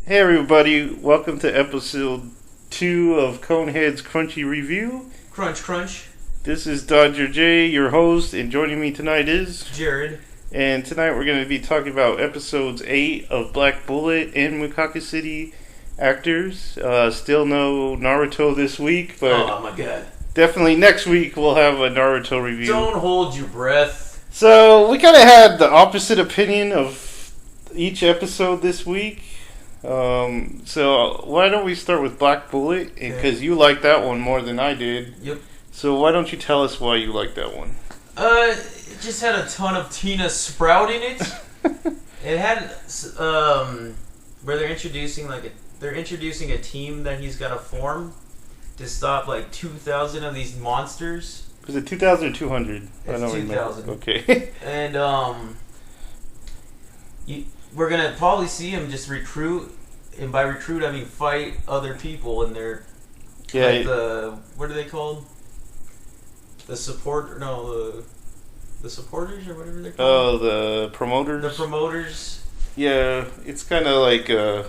Hey everybody, welcome to episode 2 of Conehead's Crunchy Review. Crunch, crunch. This is Dodger J, your host, and joining me tonight is... Jared. And tonight we're going to be talking about episodes 8 of Black Bullet and Mekakucity actors. Still no Naruto this week, but... Oh my god. Definitely next week we'll have a Naruto review. Don't hold your breath. So, we kind of had the opposite opinion of each episode this week. So why don't we start with Black Bullet? Because you liked that one more than I did. Yep. So why don't you tell us why you liked that one? It just had a ton of Tina Sprout in it. It had where they're introducing a team that he's got to form to stop like 2,000 of these monsters. Was it 2,000 or 200? It's 2,000. Okay. And we're gonna probably see him just recruit, and by recruit I mean fight other people, and they're like what are they called? The supporters or whatever they're called. Oh, the promoters. The promoters. Yeah, it's kind of like I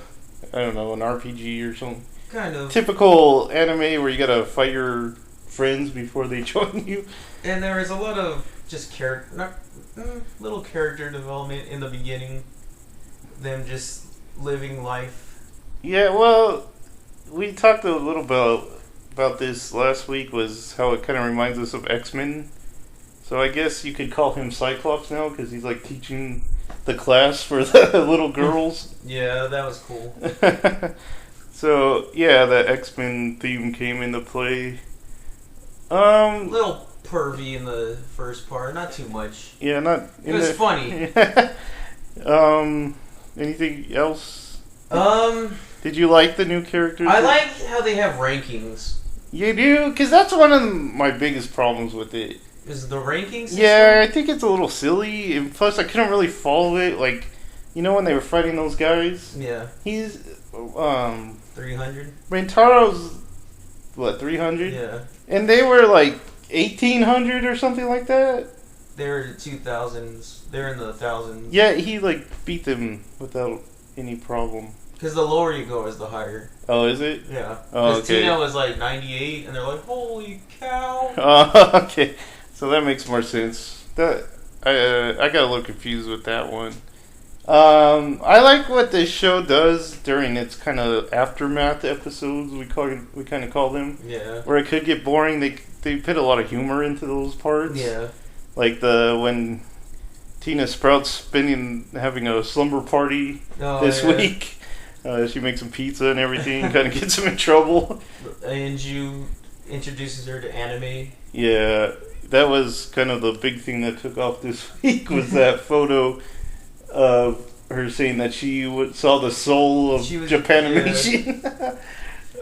don't know, an RPG or something. Kind of typical anime where you gotta fight your friends before they join you. And there is a lot of just little character development in the beginning. Them just living life. Yeah, well, we talked a little about this last week, was how it kind of reminds us of X-Men. So I guess you could call him Cyclops now, because he's like teaching the class for the little girls. Yeah, that was cool. So, yeah, the X-Men theme came into play. Little pervy in the first part, not too much. Yeah, not... It was funny. Anything else? Did you like the new characters? I like how they have rankings. You do? Because that's one of my biggest problems with it. Is the rankings system? Yeah, I think it's a little silly. And plus, I couldn't really follow it. Like, you know when they were fighting those guys? Yeah. He's, 300? Rentaro's, what, 300? Yeah. And they were like 1,800 or something like that? They're in the 2000s. They're in the thousands. Yeah, he like beat them without any problem. Because the lower you go is the higher. Oh, is it? Yeah. Oh, because okay. Tina was like 98, and they're like, holy cow. Oh, okay. So that makes more sense. That I got a little confused with that one. I like what this show does during its kind of aftermath episodes. We kind of call them. Yeah. Where it could get boring. They put a lot of humor into those parts. Yeah. Like when Tina Sprout's having a slumber party this week. She makes some pizza and everything, kind of gets him in trouble. And you introduces her to anime. Yeah, that was kind of the big thing that took off this week, was that photo of her saying that she saw the soul of Japanimation.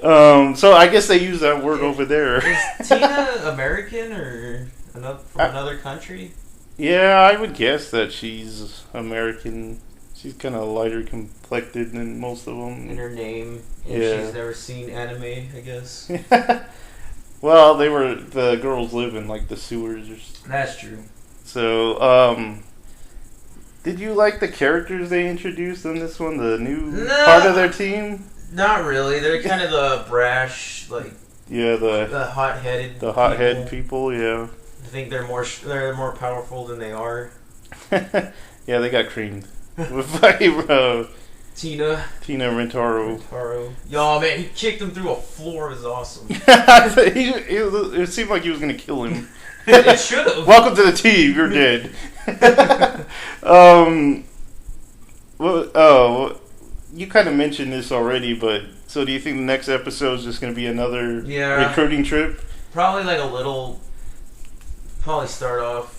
Yeah. So I guess they use that word over there. Is Tina American or from another country? Yeah, I would guess that she's American. She's kind of lighter complected than most of them. In her name. And she's never seen anime, I guess. Well, the girls live in like the sewers or something. That's true. So, did you like the characters they introduced in this one? The new part of their team? Not really. They're kind of the brash, like... Yeah, the hot-headed The hot-headed people, yeah. I think they're more powerful than they are. Yeah, they got creamed. Tina Rentaro. Yo, man, he kicked him through a floor. It was awesome. It seemed like he was going to kill him. It should have. Welcome to the team. You're dead. You kind of mentioned this already, but so do you think the next episode is just going to be another recruiting trip? Probably Probably start off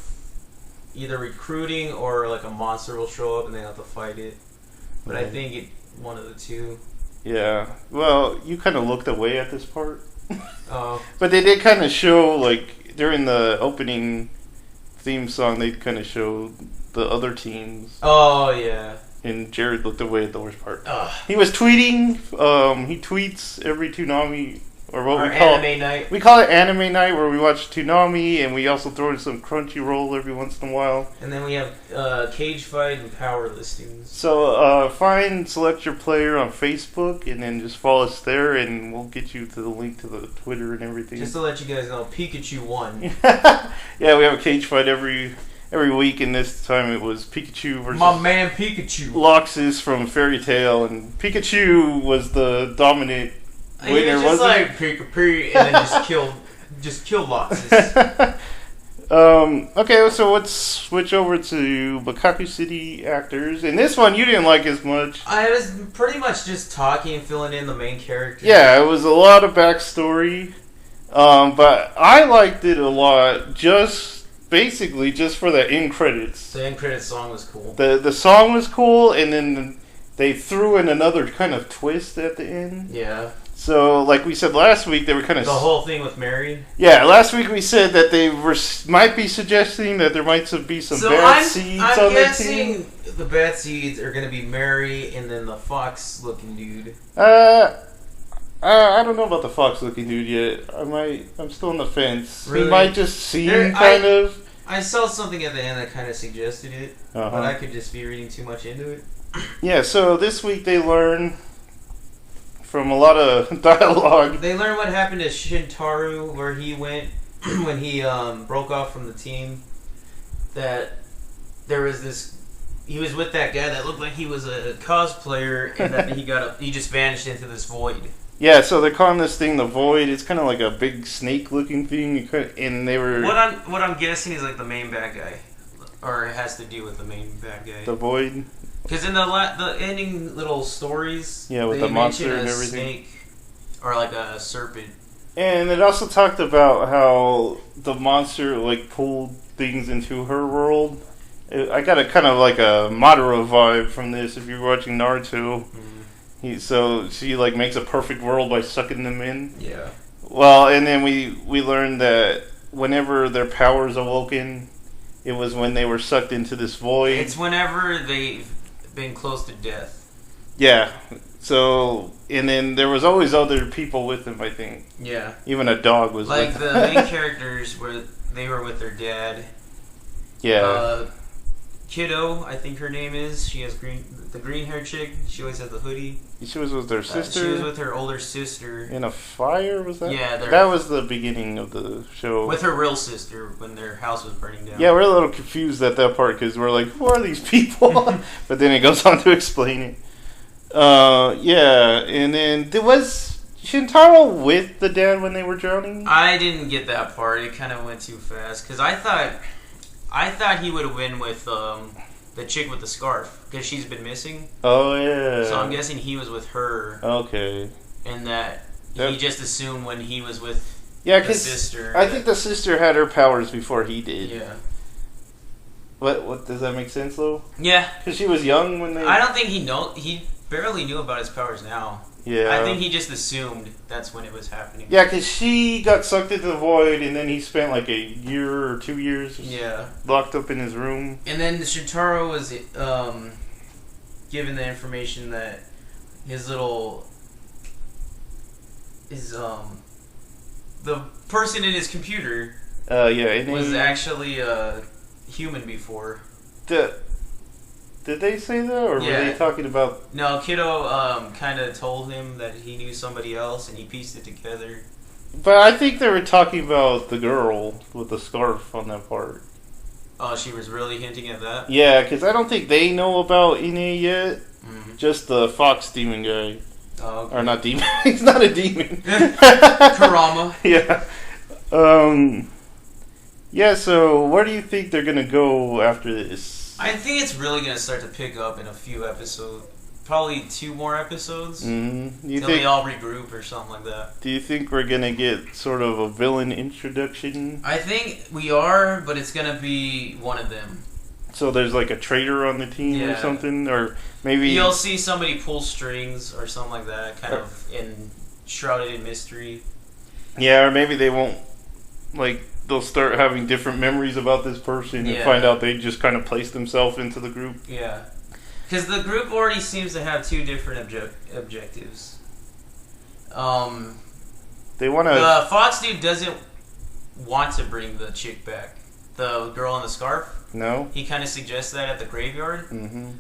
either recruiting or like a monster will show up and they have to fight it. But I think one of the two. Yeah. Well, you kind of looked away at this part. Oh. But they did kind of show, like, during the opening theme song, they kind of showed the other teams. Oh, yeah. And Jared looked away at the worst part. Ugh. He was tweeting. He tweets every Toonami or what Our we call anime night. We call it anime night, where we watch Toonami, and we also throw in some Crunchyroll every once in a while. And then we have Cage Fight and Power Listings. So select your player on Facebook, and then just follow us there, and we'll get you to the link to the Twitter and everything. Just to let you guys know, Pikachu won. Yeah, we have a cage fight every week, and this time it was Pikachu versus my man Pikachu. Loxus from Fairy Tail, and Pikachu was the dominant winner. He was just like Pikachu, and then just kill Loxus. Okay, so let's switch over to Mekakucity actors. And this one you didn't like as much. I was pretty much just talking and filling in the main character. Yeah, it was a lot of backstory. But I liked it a lot basically just for the end credits. The end credits song was cool. The song was cool, and then they threw in another kind of twist at the end. Yeah. So, like we said last week, they were kind of... The whole thing with Mary? Yeah, last week we said that they might be suggesting that there might be some bad seeds on their team. I'm guessing the bad seeds are going to be Mary and then the fox-looking dude. I don't know about the fox-looking dude yet. I'm still on the fence. Really? He might just seem kind of... I saw something at the end that kind of suggested it, but I could just be reading too much into it. Yeah, so this week they learn from a lot of dialogue. They learn what happened to Shintaro, where he went when he broke off from the team. That there was this... He was with that guy that looked like he was a cosplayer, and that he just vanished into this void. Yeah, so they're calling this thing the Void. It's kind of like a big snake-looking thing, and they were... What I'm guessing is like the main bad guy, or it has to do with the main bad guy. The Void? Because in the ending little stories, yeah, with the monster and everything, snake, or like a serpent. And it also talked about how the monster like pulled things into her world. I got a kind of like a Madara vibe from this. If you're watching Naruto, so she like makes a perfect world by sucking them in. Yeah. Well, and then we learned that whenever their powers awoken, it was when they were sucked into this void. It's whenever they've been close to death. Yeah. So, and then there was always other people with them, I think. Yeah. Even a dog was like with the main characters were with their dad. Yeah. Kiddo, I think her name is. She has the green haired chick. She always has the hoodie. She was with her sister. She was with her older sister. In a fire, was that? Yeah, that was the beginning of the show. With her real sister when their house was burning down. Yeah, we're a little confused at that part because we're like, who are these people? But then it goes on to explain it. Yeah, and then was Shintaro with the dad when they were drowning? I didn't get that part. It kind of went too fast because I thought he would win with the chick with the scarf because she's been missing. Oh yeah. So I'm guessing he was with her. Okay. And that he just assumed when he was with the sister. I think the sister had her powers before he did. Yeah. What does that make sense though? Yeah. Because she was young when they. I don't think he barely knew about his powers now. Yeah. I think he just assumed that's when it was happening. Yeah, because she got sucked into the void, and then he spent like a year or 2 years locked up in his room. And then Shintaro was given the information that the person in his computer was actually a human before. Did they say that, or were they talking about... No, Kiddo kind of told him that he knew somebody else, and he pieced it together. But I think they were talking about the girl with the scarf on that part. Oh, she was really hinting at that? Yeah, because I don't think they know about Ine yet. Mm-hmm. Just the fox demon guy. Oh, okay. Or not demon. He's not a demon. Kurama. Yeah. Yeah, so where do you think they're going to go after this? I think it's really going to start to pick up in a few episodes. Probably 2 more episodes. Mm-hmm. Until they all regroup or something like that. Do you think we're going to get sort of a villain introduction? I think we are, but it's going to be one of them. So there's like a traitor on the team or something? Or maybe... You'll see somebody pull strings or something like that, kind of shrouded in mystery. Yeah, or maybe they won't... Like... They'll start having different memories about this person and find out they just kind of placed themselves into the group. Yeah. Because the group already seems to have 2 different objectives. They want to. The Fox dude doesn't want to bring the chick back. The girl in the scarf. No. He kind of suggests that at the graveyard. Mm-hmm.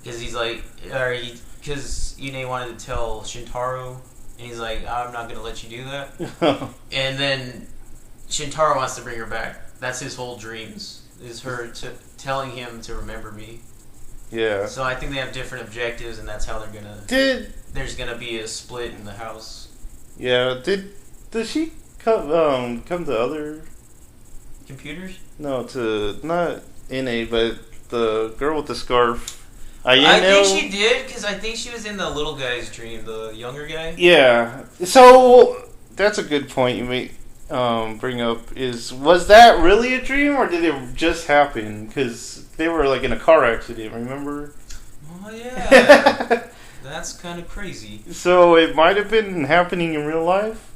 Because he's like, because Ine wanted to tell Shintaro, and he's like, I'm not gonna let you do that. And then Shintaro wants to bring her back. That's his whole dreams. Is her telling him to remember me. Yeah. So I think they have different objectives, and that's how they're gonna. There's gonna be a split in the house. Yeah. Does she come to other computers? No, to not NA, but the girl with the scarf. I think she did, because I think she was in the little guy's dream, the younger guy. Yeah. So that's a good point you may bring up. Was that really a dream, or did it just happen? Because they were like in a car accident. Remember? Oh yeah. That's kind of crazy. So it might have been happening in real life.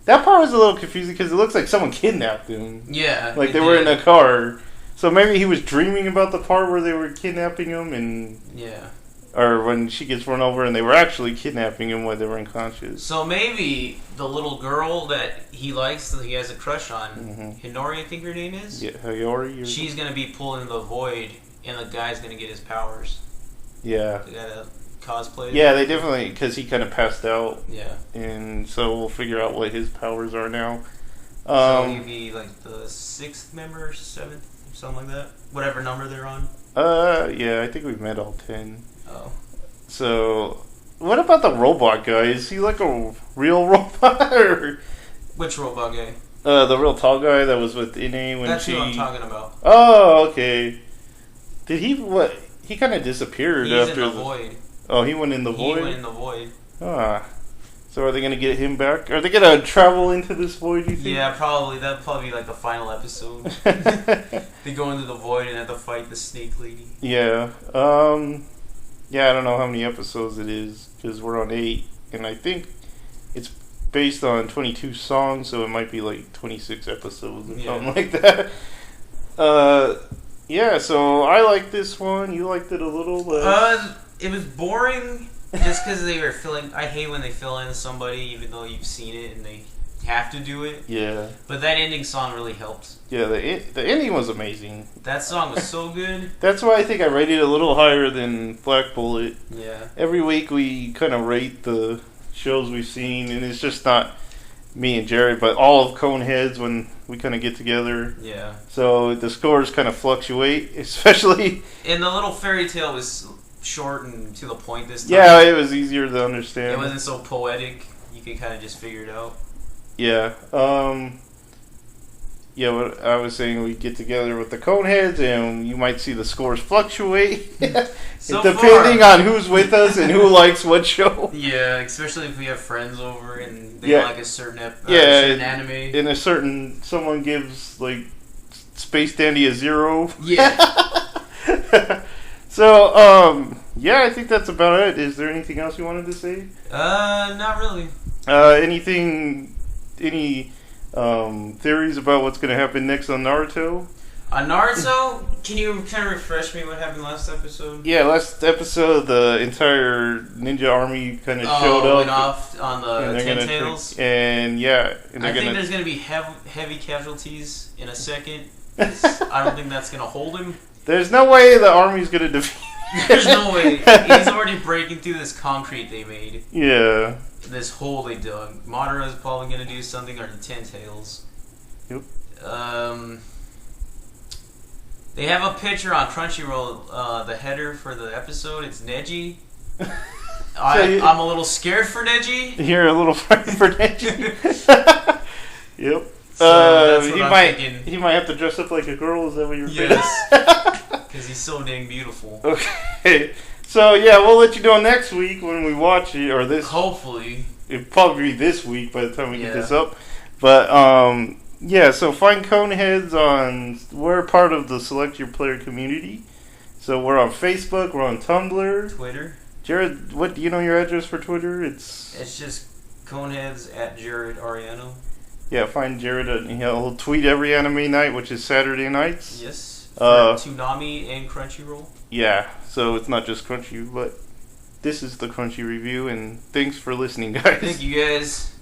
That part was a little confusing because it looks like someone kidnapped him. Yeah. Like they were in a car. So maybe he was dreaming about the part where they were kidnapping him and... Yeah. Or when she gets run over and they were actually kidnapping him while they were unconscious. So maybe the little girl that he likes, that he has a crush on, Hinori I think her name is? Yeah, Hinori. She's going to be pulled into the void and the guy's going to get his powers. Yeah. They got to cosplay. Yeah, they definitely... Because he kind of passed out. Yeah. And so we'll figure out what his powers are now. So he'd be like the 6th member, 7th? Something like that? Whatever number they're on? Yeah, I think we've met all 10. Oh. So, what about the robot guy? Is he like a real robot? Or? Which robot guy? The real tall guy that was with Ine when That's who I'm talking about. Oh, okay. Did he, what? He kind of disappeared He's after in the void. Oh, he went in the void? He went in the void. Ah. So are they going to get him back? Are they going to travel into this void, you think? Yeah, probably. That'd probably be like the final episode. They go into the void and have to fight the snake lady. Yeah. Yeah, I don't know how many episodes it is, because we're on 8. And I think it's based on 22 songs, so it might be like 26 episodes or something like that. Yeah, so I like this one. You liked it a little less. It was boring. Just because they were I hate when they fill in somebody, even though you've seen it and they have to do it. Yeah. But that ending song really helped. Yeah, the ending was amazing. That song was so good. That's why I think I rated it a little higher than Black Bullet. Yeah. Every week we kind of rate the shows we've seen, and it's just not me and Jared, but all of Coneheads when we kind of get together. Yeah. So the scores kind of fluctuate, especially... And the little fairy tale was... short and to the point this time. Yeah, it was easier to understand. It wasn't so poetic. You could kind of just figure it out. Yeah. Yeah, what I was saying, we get together with the Coneheads and you might see the scores fluctuate. So depending on who's with us and who likes what show. Yeah, especially if we have friends over and they like a certain certain anime. In a certain... Someone gives, like, Space Dandy a 0. Yeah. So, yeah, I think that's about it. Is there anything else you wanted to say? Not really. Any theories about what's going to happen next on Naruto? On Naruto, can you kind of refresh me what happened last episode? Yeah, last episode, the entire ninja army kind of showed up. Went off on the Ten Tails. And yeah, and I think there's going to be heavy casualties in a second. I don't think that's going to hold him. There's no way the army's going to defeat him. There's no way. He's already breaking through this concrete they made. Yeah. This hole they dug. Madara's probably going to do something, or the Ten Tails. Yep. They have a picture on Crunchyroll, the header for the episode. It's Neji. I'm a little scared for Neji. You're a little frightened for Neji. Yep. So he might have to dress up like a girl. Is that what you're saying? Yes. Because he's so dang beautiful. Okay. So yeah, we'll let you know next week when we watch it, or this. Hopefully. It'll probably be this week by the time we get this up. But yeah. So find Coneheads on. We're part of the Select Your Player community. So we're on Facebook. We're on Tumblr. Twitter. Jared, what do you know your address for Twitter? It's just Coneheads at Jared Ariano. Yeah, find Jared. He'll tweet every anime night, which is Saturday nights. Yes. For Toonami and Crunchyroll. Yeah, so it's not just Crunchy, but this is the Crunchy review, and thanks for listening, guys. Thank you, guys.